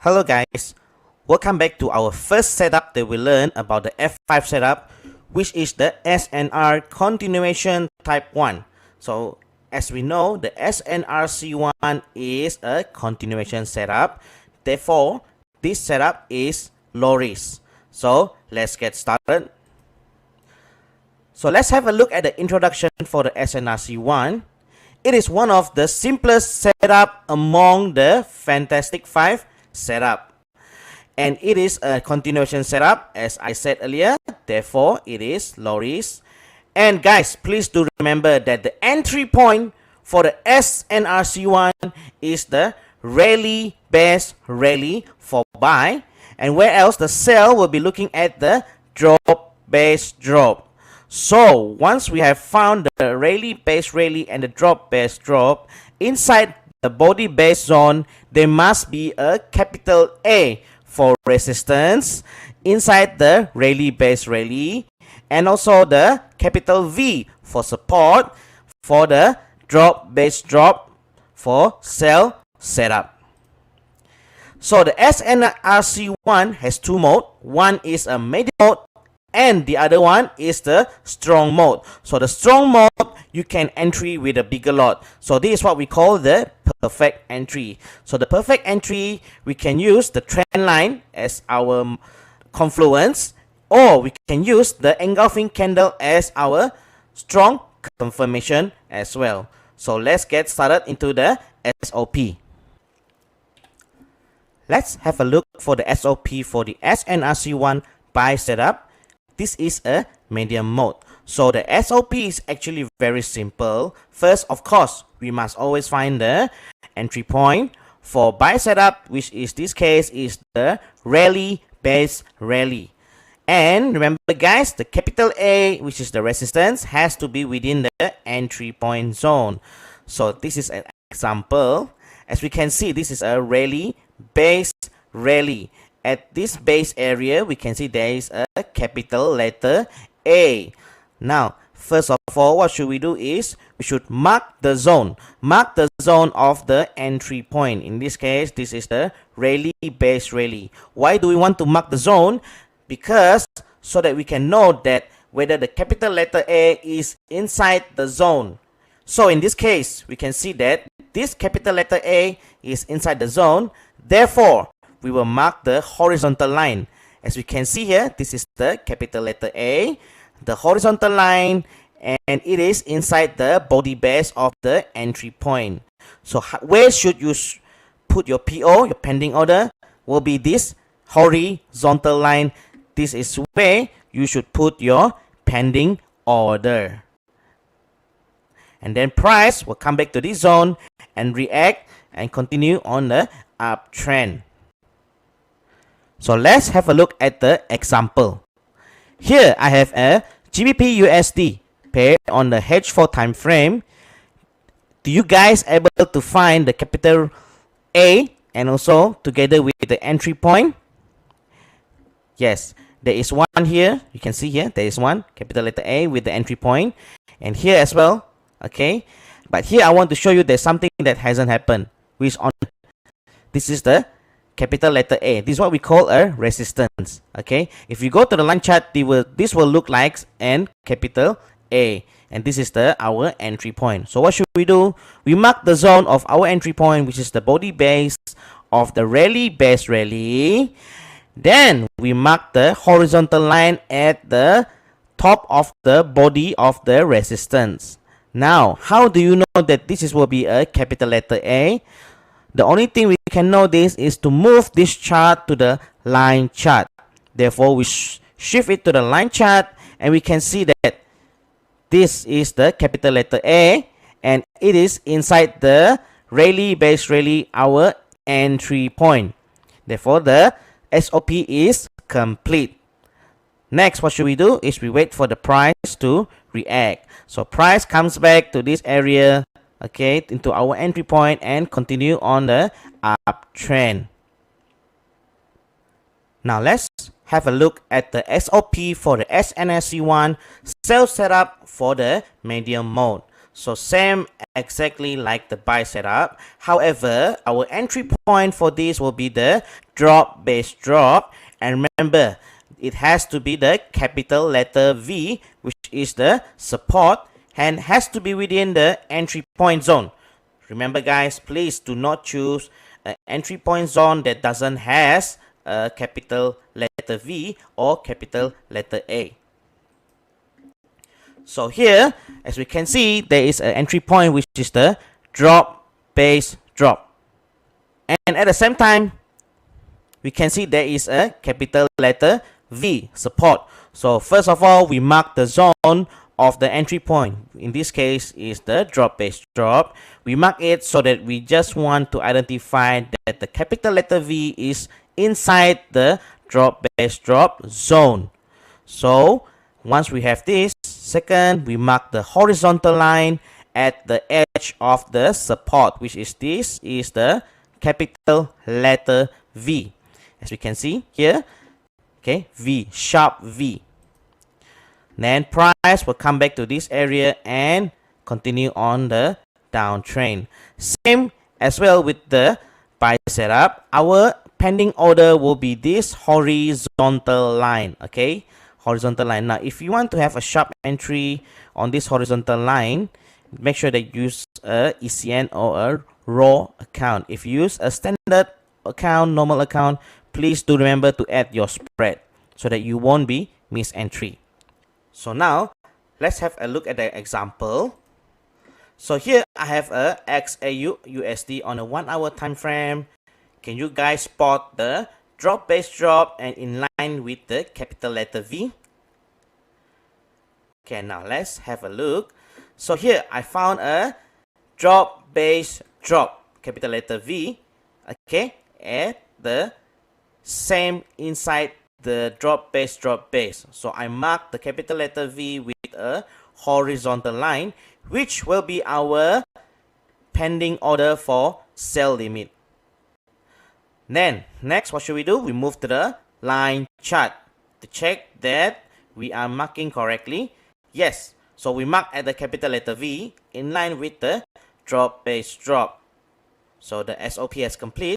Hello guys, welcome back to our first setup that we learned about the F5 setup, which is the SNR continuation type 1. So as we know, the SNRC1 is a continuation setup. Therefore, this setup is low risk. So let's get started. So let's have a look at the introduction for the SNRC1. It is one of the simplest setup among the Fantastic 5 setup, and it is a continuation setup as I said earlier. Therefore it is low risk. And guys, please do remember that the entry point for the SNRC1 is the rally base rally for buy, and where else the sell will be looking at the drop base drop. So once we have found the rally base rally and the drop base drop, inside the body base zone, there must be a capital A for resistance inside the rally base rally, and also the capital V for support for the drop base drop for sell setup. So the SNRC1 has two modes. One is a medium mode and the other one is the strong mode. So the strong mode, you can entry with a bigger lot. So this is what we call the perfect entry. So the perfect entry, we can use the trend line as our confluence, or we can use the engulfing candle as our strong confirmation as well. So let's get started into the SOP. Let's have a look for the SOP for the SNRC1 buy setup. This is a medium mode. So the SOP is actually very simple. First, of course, we must always find the entry point for buy setup, which is this case is the rally base rally. And remember guys, the capital A, which is the resistance, has to be within the entry point zone. So this is an example. As we can see, this is a rally base rally. At this base area, we can see there is a capital letter A. Now, first of all, what should we do is we should mark the zone. Mark the zone of the entry point. In this case, this is the rally base rally. Why do we want to mark the zone? Because so that we can know that whether the capital letter A is inside the zone. So in this case, we can see that this capital letter A is inside the zone. Therefore, we will mark the horizontal line. As we can see here, this is the capital letter A, the horizontal line, and it is inside the body base of the entry point. So where should you put your PO, your pending order, will be this horizontal line. This is where you should put your pending order. And then price will come back to this zone and react and continue on the uptrend. So let's have a look at the example. Here I have a GBP USD paired on the H4 time frame. Do you guys able to find the capital A and also together with the entry point? Yes, there is one here. You can see here there is one capital letter A with the entry point, and here as well. Okay, but here I want to show you there's something that hasn't happened, which on this is the capital letter A. This is what we call a resistance. Okay, if you go to the line chart, this will look like an capital A, and this is our entry point. So what should we do? We mark the zone of our entry point, which is the body base of the rally base rally. Then we mark the horizontal line at the top of the body of the resistance. Now, how do you know that this will be a capital letter A? The only thing we can know this is to move this chart to the line chart. Therefore, we shift it to the line chart, and we can see that this is the capital letter A, and it is inside the rally base rally, our entry point. Therefore, the SOP is complete. Next, what should we do is we wait for the price to react. So price comes back to this area, okay, into our entry point and continue on the uptrend. Now let's have a look at the SOP for the SNRC1 sell setup for the medium mode. So same exactly like the buy setup. However, our entry point for this will be the drop base drop. And remember, it has to be the capital letter V, which is the support, and has to be within the entry point zone. Remember guys, please do not choose an entry point zone that doesn't has a capital letter V or capital letter A. So here, as we can see, there is an entry point which is the drop base drop. And at the same time, we can see there is a capital letter V, support. So first of all, we mark the zone of the entry point. In this case is the drop base drop. We mark it so that we just want to identify that the capital letter V is inside the drop base drop zone. So once we have this, second, we mark the horizontal line at the edge of the support, which is this is the capital letter V. As we can see here, okay, V, sharp V. Then price will come back to this area and continue on the downtrend. Same as well with the buy setup. Our pending order will be this horizontal line, okay, horizontal line. Now if you want to have a sharp entry on this horizontal line, make sure that you use a ECN or a raw account. If you use a standard account, normal account, please do remember to add your spread so that you won't be miss entry. So now let's have a look at the example. So here I have a XAU USD on a 1 hour time frame. Can you guys spot the drop base drop and in line with the capital letter V? Okay, now let's have a look. So here I found a drop base drop, capital letter V, okay, at the same inside the drop base drop base. So I mark the capital letter V with a horizontal line, which will be our pending order for sell limit. Then next, what should we do? We move to the line chart to check that we are marking correctly. Yes, so we mark at the capital letter V in line with the drop base drop. So the SOP is complete.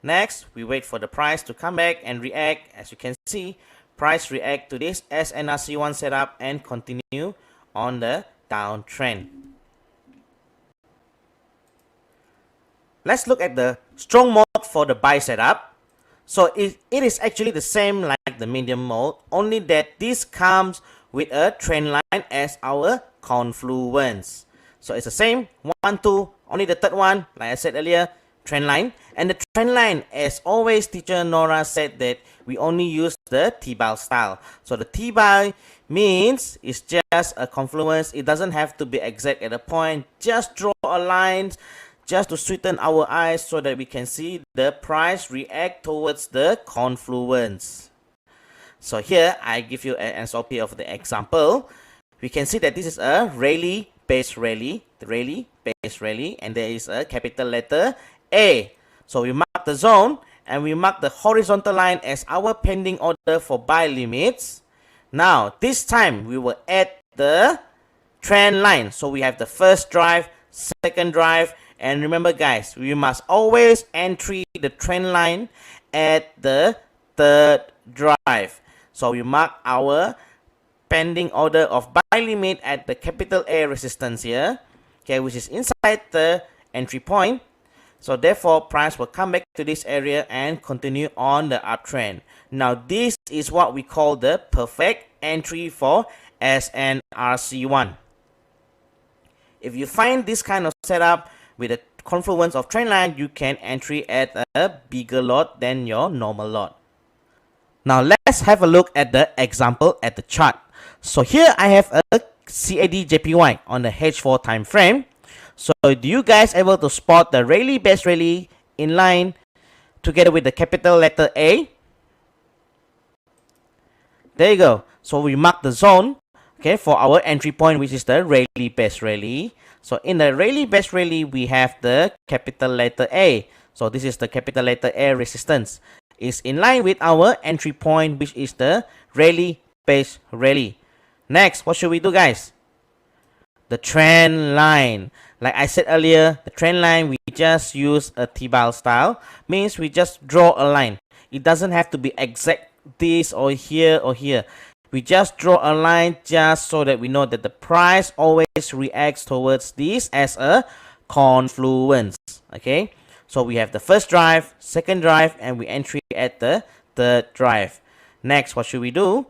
Next, we wait for the price to come back and react. As you can see, price react to this SNRC1 setup and continue on the downtrend. Let's look at the strong mode for the buy setup. So it is actually the same like the medium mode, only that this comes with a trend line as our confluence. So it's the same, 1, 2, only the third one, like I said earlier, trend line. And the trend line, as always, teacher Nora said that we only use the T-bar style. So the T-bar means it's just a confluence. It doesn't have to be exact at a point. Just draw a line just to sweeten our eyes so that we can see the price react towards the confluence. So here I give you an SOP of the example. We can see that this is a rally base rally, the rally base rally, and there is a capital letter A. So we mark the zone and we mark the horizontal line as our pending order for buy limits. Now this time we will add the trend line. So we have the first drive, second drive, and remember guys, we must always entry the trend line at the third drive. So we mark our pending order of buy limit at the capital A resistance here, okay, which is inside the entry point. So therefore price will come back to this area and continue on the uptrend. Now this is what we call the perfect entry for SNRC1. If you find this kind of setup with a confluence of trend line, you can entry at a bigger lot than your normal lot. Now let's have a look at the example at the chart. So here I have a CAD JPY on the H4 time frame. So do you guys able to spot the rally base rally in line together with the capital letter A? There you go. So we mark the zone, okay, for our entry point, which is the rally base rally. So in the rally base rally, we have the capital letter A. So this is the capital letter A resistance. It's in line with our entry point, which is the rally base rally. Next, what should we do, guys? the trend line. Like I said earlier, the trend line, we just use a T-bar style, means we just draw a line. It doesn't have to be exact this or here or here. We just draw a line just so that we know that the price always reacts towards this as a confluence. Okay, so we have the first drive, second drive, and we entry at the third drive. Next, what should we do?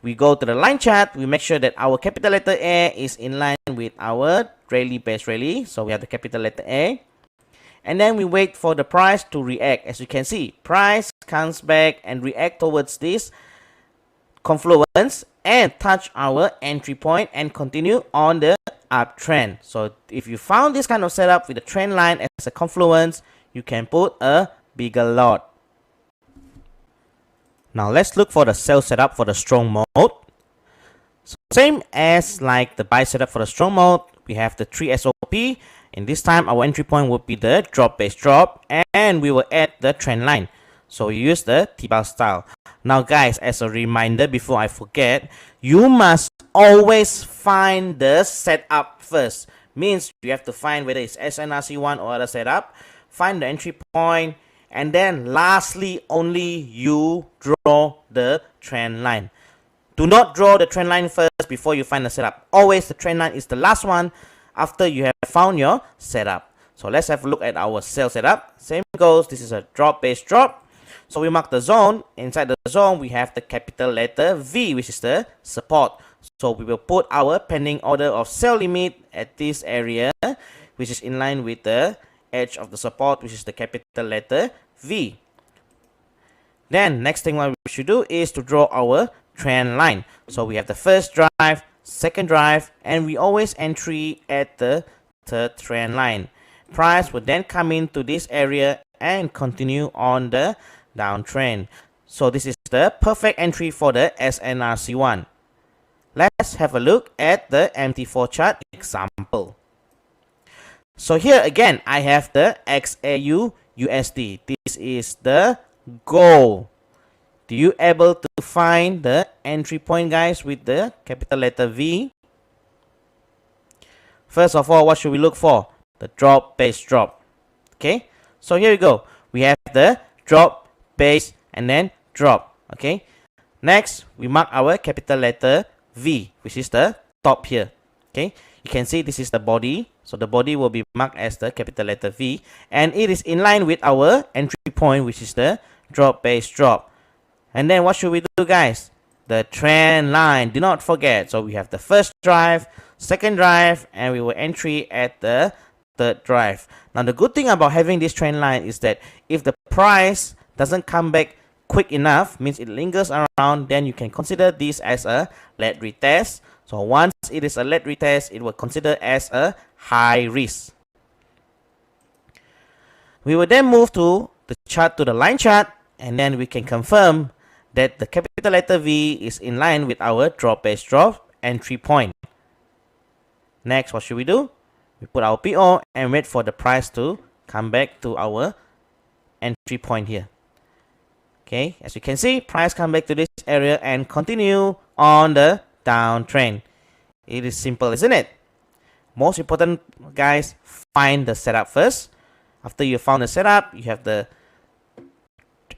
We go to the line chart, we make sure that our capital letter A is in line with our daily base rally. So we have the capital letter A. And then we wait for the price to react. As you can see, price comes back and react towards this confluence and touch our entry point and continue on the uptrend. So if you found this kind of setup with the trend line as a confluence, you can put a bigger lot. Now let's look for the sell setup for the strong mode. So same as like the buy setup for the strong mode, we have the 3 SOP. And this time our entry point will be the drop base drop, and we will add the trend line. So we use the T-bar style. Now guys, as a reminder before I forget, you must always find the setup first. Means you have to find whether it's SNRC one or other setup, find the entry point, and then lastly only you draw the trend line. Do not draw the trend line first before you find the setup. Always the trend line is the last one after you have found your setup. So let's have a look at our sell setup. Same goes, this is a drop base drop. So we mark the zone. Inside the zone we have the capital letter V, which is the support. So we will put our pending order of sell limit at this area, which is in line with the edge of the support, which is the capital letter V. Then next thing what we should do is to draw our trend line. So we have the first drive, second drive, and we always entry at the third trend line. Price will then come into this area and continue on the downtrend. So this is the perfect entry for the SNRC one. Let's have a look at the MT4 chart example. So here again, I have the XAU USD. This is the goal. Do you able to find the entry point, guys, with the capital letter V? First of all, what should we look for? The drop base drop. Okay, so here we go. We have the drop base and then drop. Okay, next we mark our capital letter V, which is the top here. Okay, you can see this is the body. So the body will be marked as the capital letter V, and it is in line with our entry point, which is the drop base drop. And then what should we do, guys? The trend line, do not forget. So we have the first drive, second drive, and we will entry at the third drive. Now the good thing about having this trend line is that if the price doesn't come back quick enough, means it lingers around, then you can consider this as a leg retest. So once it is a leg retest, it will consider as a high risk. We will then move to the chart, to the line chart, and then we can confirm that the capital letter V is in line with our drop base drop entry point. Next, what should we do? We put our PO and wait for the price to come back to our entry point here. Okay, as you can see, price come back to this area and continue on the downtrend. It is simple, isn't it? Most important, guys, find the setup first. After you found the setup, you have the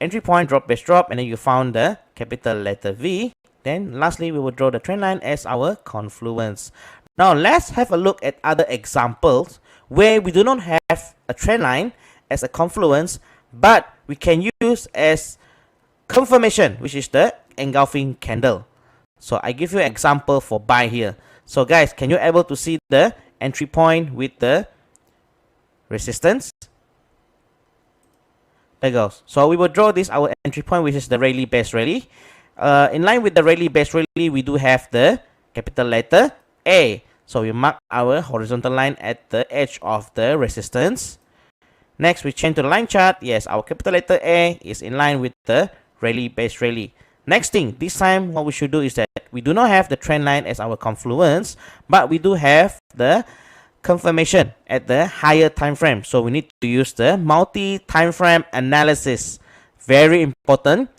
entry point, drop base drop, and then you found the capital letter V. Then lastly, we will draw the trend line as our confluence. Now let's have a look at other examples where we do not have a trend line as a confluence, but we can use as confirmation, which is the engulfing candle. So I give you an example for buy here. So guys, can you able to see the entry point with the resistance? There goes. So we will draw this our entry point, which is the rally base rally. In line with the rally base rally, we do have the capital letter A. So we mark our horizontal line at the edge of the resistance. Next, we change to the line chart. Yes, our capital letter A is in line with the rally base rally. Next thing, this time what we should do is that we do not have the trend line as our confluence, but we do have the confirmation at the higher time frame. So we need to use the multi-time frame analysis. Very important.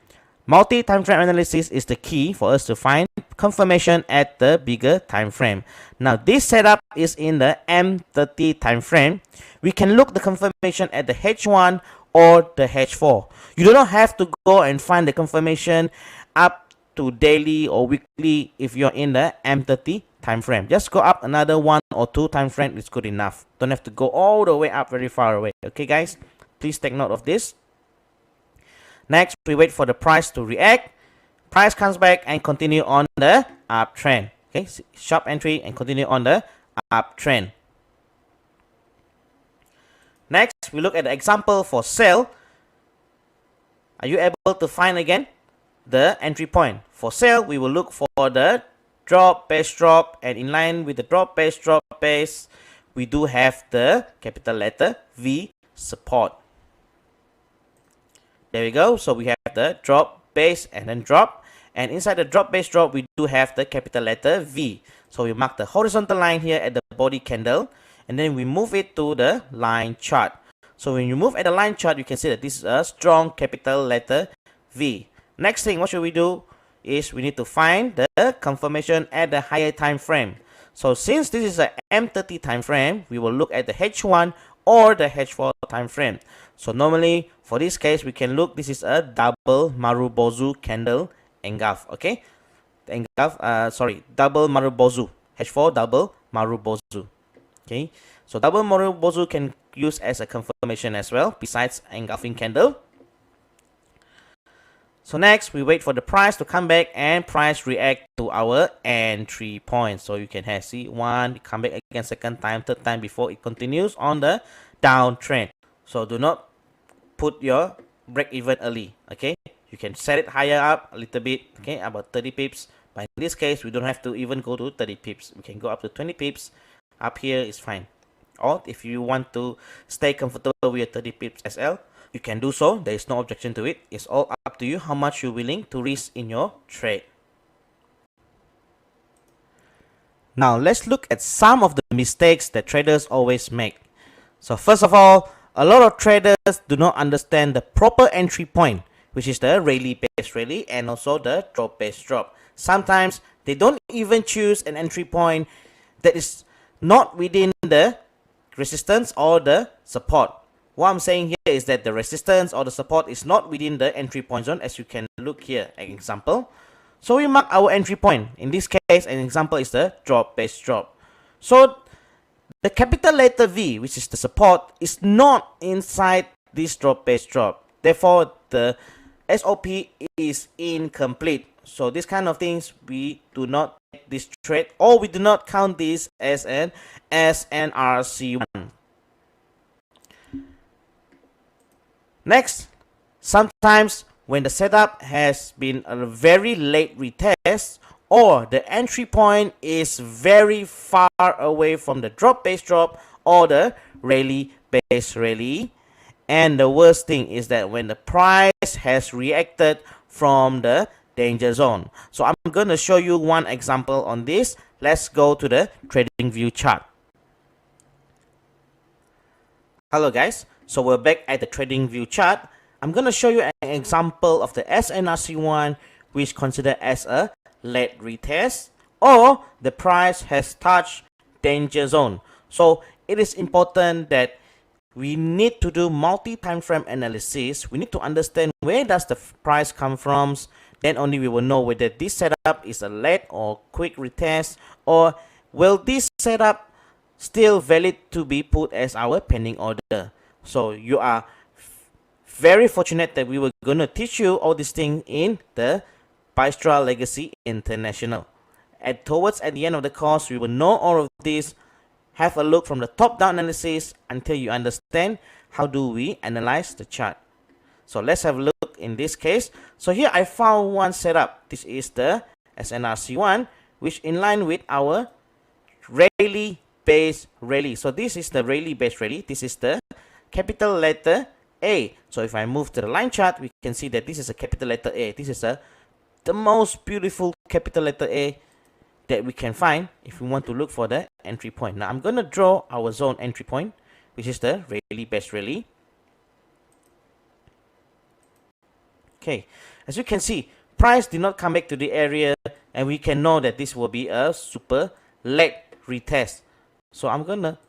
Multi-time frame analysis is the key for us to find confirmation at the bigger time frame. Now this setup is in the M30 time frame. We can look the confirmation at the H1 or the H4. You do not have to go and find the confirmation up to daily or weekly if you're in the M30 time frame. Just go up another 1 or 2 time frame is good enough. Don't have to go all the way up very far away. Okay guys, please take note of this. Next, we wait for the price to react. Price comes back and continue on the uptrend. Okay, sharp entry and continue on the uptrend. Next, we look at the example for sell. Are you able to find again the entry point? For sell, we will look for the drop, base drop, and in line with the drop, base, we do have the capital letter V support. There we go. So we have the drop, base, and then drop. And inside the drop, base, drop, we do have the capital letter V. So we mark the horizontal line here at the body candle. And then we move it to the line chart. So when you move at the line chart, you can see that this is a strong capital letter V. Next thing, what should we do is we need to find the confirmation at the higher time frame. So since this is a M30 time frame, we will look at the H1 or the H4 time frame. So normally for this case, we can look, this is a double Marubozu candle engulf. Okay, the engulf, double Marubozu, H4 double Marubozu. Okay, so double Marubozu can use as a confirmation as well, besides engulfing candle. So next, we wait for the price to come back and price react to our entry point. So you can have see one, come back again second time, third time before it continues on the downtrend. So do not put your break even early. Okay, you can set it higher up a little bit. Okay, about 30 pips. But in this case, we don't have to even go to 30 pips. We can go up to 20 pips. Up here is fine. Or if you want to stay comfortable with 30 pips SL, you can do so. There is no objection to it. It's all up to you how much you're willing to risk in your trade. Now let's look at some of the mistakes that traders always make. So first of all, a lot of traders do not understand the proper entry point, which is the rally base rally and also the drop base drop. Sometimes they don't even choose an entry point that is not within the resistance or the support. What I'm saying here is that the resistance or the support is not within the entry point zone, as you can look here, an example. So we mark our entry point. In this case, an example is the drop base drop. So the capital letter V, which is the support, is not inside this drop base drop. Therefore, the SOP is incomplete. So this kind of things, we do not take this trade, or we do not count this as an SNRC one. Next, sometimes when the setup has been a very late retest, or the entry point is very far away from the drop base drop or the rally base rally, and the worst thing is that when the price has reacted from the danger zone. So I'm going to show you one example on this. Let's go to the trading view chart. Hello guys, so we're back at the trading view chart. I'm going to show you an example of the SNRC one, which considered as a late retest, or the price has touched danger zone. So it is important that we need to do multi-time frame analysis. We need to understand where does the price come from. Then only we will know whether this setup is a late or quick retest, or will this setup still valid to be put as our pending order. So you are very fortunate that we were going to teach you all these things in the Bystra Legacy International. Towards the end of the course, we will know all of this. Have a look from the top-down analysis until you understand how do we analyze the chart. So let's have a look in this case. So here I found one setup. This is the SNRC one, which in line with our rally base rally. So this is the rally base rally. This is the capital letter A. So if I move to the line chart, we can see that this is a capital letter A. This is the most beautiful capital letter A that we can find if we want to look for the entry point. Now I'm going to draw our zone entry point, which is the rally base rally. Okay, as you can see, price did not come back to the area and we can know that this will be a super late retest. So I'm gonna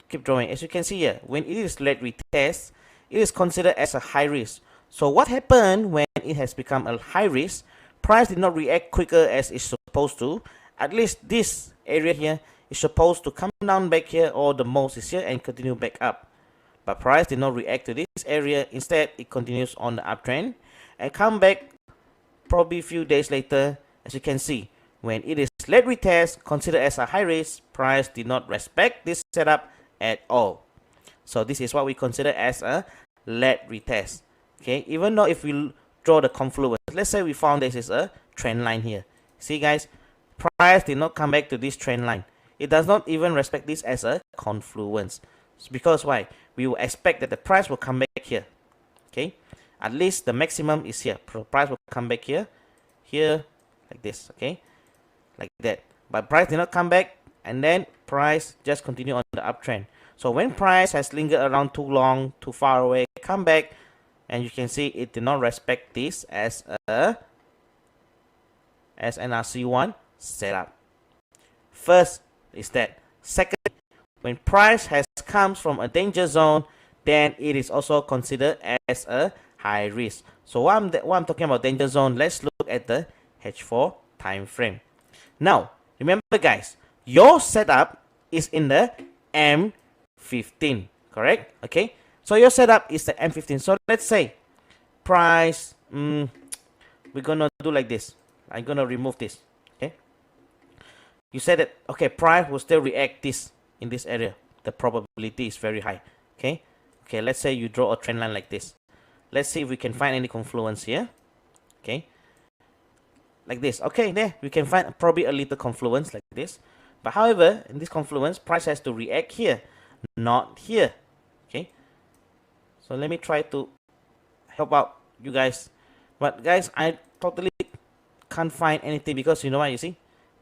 keep drawing. As you can see here, when it is late retest, it is considered as a high risk. So what happened when it has become a high risk? Price did not react quicker as it's supposed to. At least this area here is supposed to come down back here, or the most is here, and continue back up. But price did not react to this area. Instead, it continues on the uptrend and come back probably a few days later. As you can see, when it is late retest, considered as a high risk, price did not respect this setup at all. So this is what we consider as a late retest. Okay, even though if we draw the confluence, let's say we found this is a trend line here. See guys, price did not come back to this trend line. It does not even respect this as a confluence. It's because why? We will expect that the price will come back here. Okay, at least the maximum is here. Price will come back here, like this. Okay, like that. But price did not come back, and then price just continue on the uptrend. So when price has lingered around too long, too far away, come back, and you can see it did not respect this as a SNRC1 setup. First is that. Second, when price has comes from a danger zone, then it is also considered as a high risk. So what I'm talking about danger zone, let's look at the H4 time frame. Now, remember guys, your setup is in the M15, correct? Okay, so your setup is the M15. So let's say price, we're gonna do like this. I'm gonna remove this. Okay, you said that okay, price will still react this in this area. The probability is very high. Okay, let's say you draw a trend line like this. Let's see if we can find any confluence here. Okay, like this. Okay, there we can find probably a little confluence like this. But however, in this confluence, price has to react here, not here. Okay, so let me try to help out you guys. But guys, I totally can't find anything, because you know what, you see,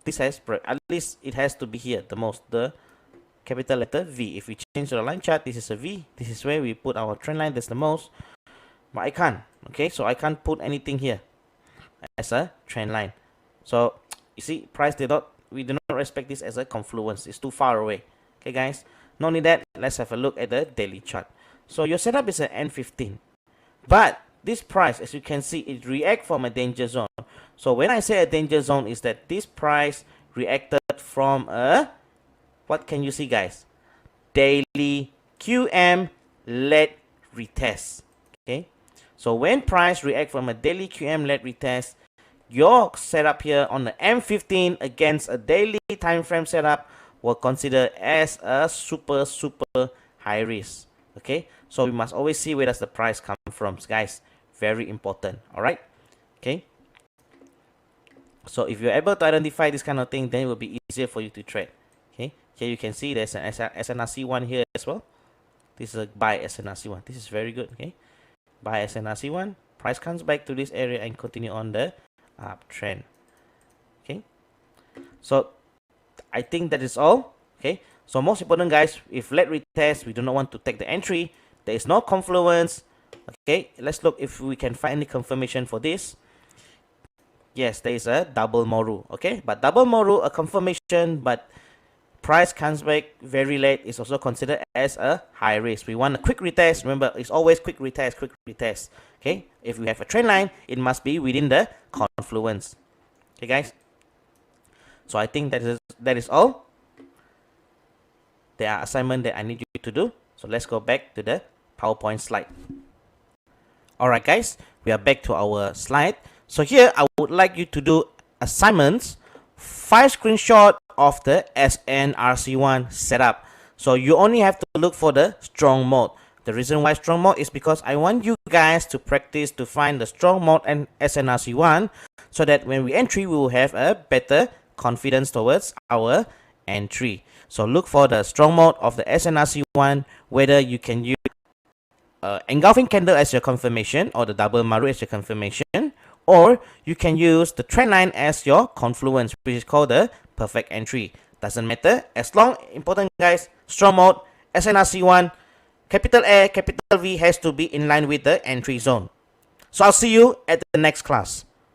this has, at least it has to be here, the capital letter V. If we change to the line chart, this is a V. This is where we put our trend line. That's the most. But I can't. Okay, so I can't put anything here as a trend line. So you see, price we do not respect this as a confluence. It's too far away. Okay guys, no need that. Let's have a look at the daily chart. So your setup is an N15, but this price, as you can see, it react from a danger zone. So when I say a danger zone, is that this price reacted from a, what can you see guys? Daily QM led retest. Okay, so when price react from a daily QM led retest, your setup here on the M15 against a daily time frame setup will consider as a super high risk. Okay, so we must always see where does the price come from, guys. Very important. All right. Okay, so if you're able to identify this kind of thing, then it will be easier for you to trade. Okay, here you can see there's an SNRC1 here as well. This is a buy SNRC1. This is very good. Okay, buy SNRC1. Price comes back to this area and continue on the uptrend. Okay, so I think that is all. Okay, so most important guys, if late retest, we do not want to take the entry. There is no confluence. Okay, let's look if we can find any confirmation for this. Yes, there is a double Moru. Okay, but double Moru, a confirmation, but price comes back very late, is also considered as a high risk. We want a quick retest. Remember, it's always quick retest, quick retest. Okay, if we have a trend line, it must be within the confluence. Okay guys, so I think that is all. There are assignments that I need you to do. So let's go back to the PowerPoint slide. Alright guys, we are back to our slide. So here I would like you to do assignments, 5 screenshots of the SNRC1 setup. So you only have to look for the strong mode. The reason why strong mode is because I want you guys to practice to find the strong mode and SNRC1, so that when we entry, we will have a better confidence towards our entry. So look for the strong mode of the SNRC1, whether you can use engulfing candle as your confirmation, or the double Maru as your confirmation, or you can use the trend line as your confluence, which is called the perfect entry. Doesn't matter, as long, important guys, strong mode, SNRC1, capital A, capital V has to be in line with the entry zone. So I'll see you at the next class.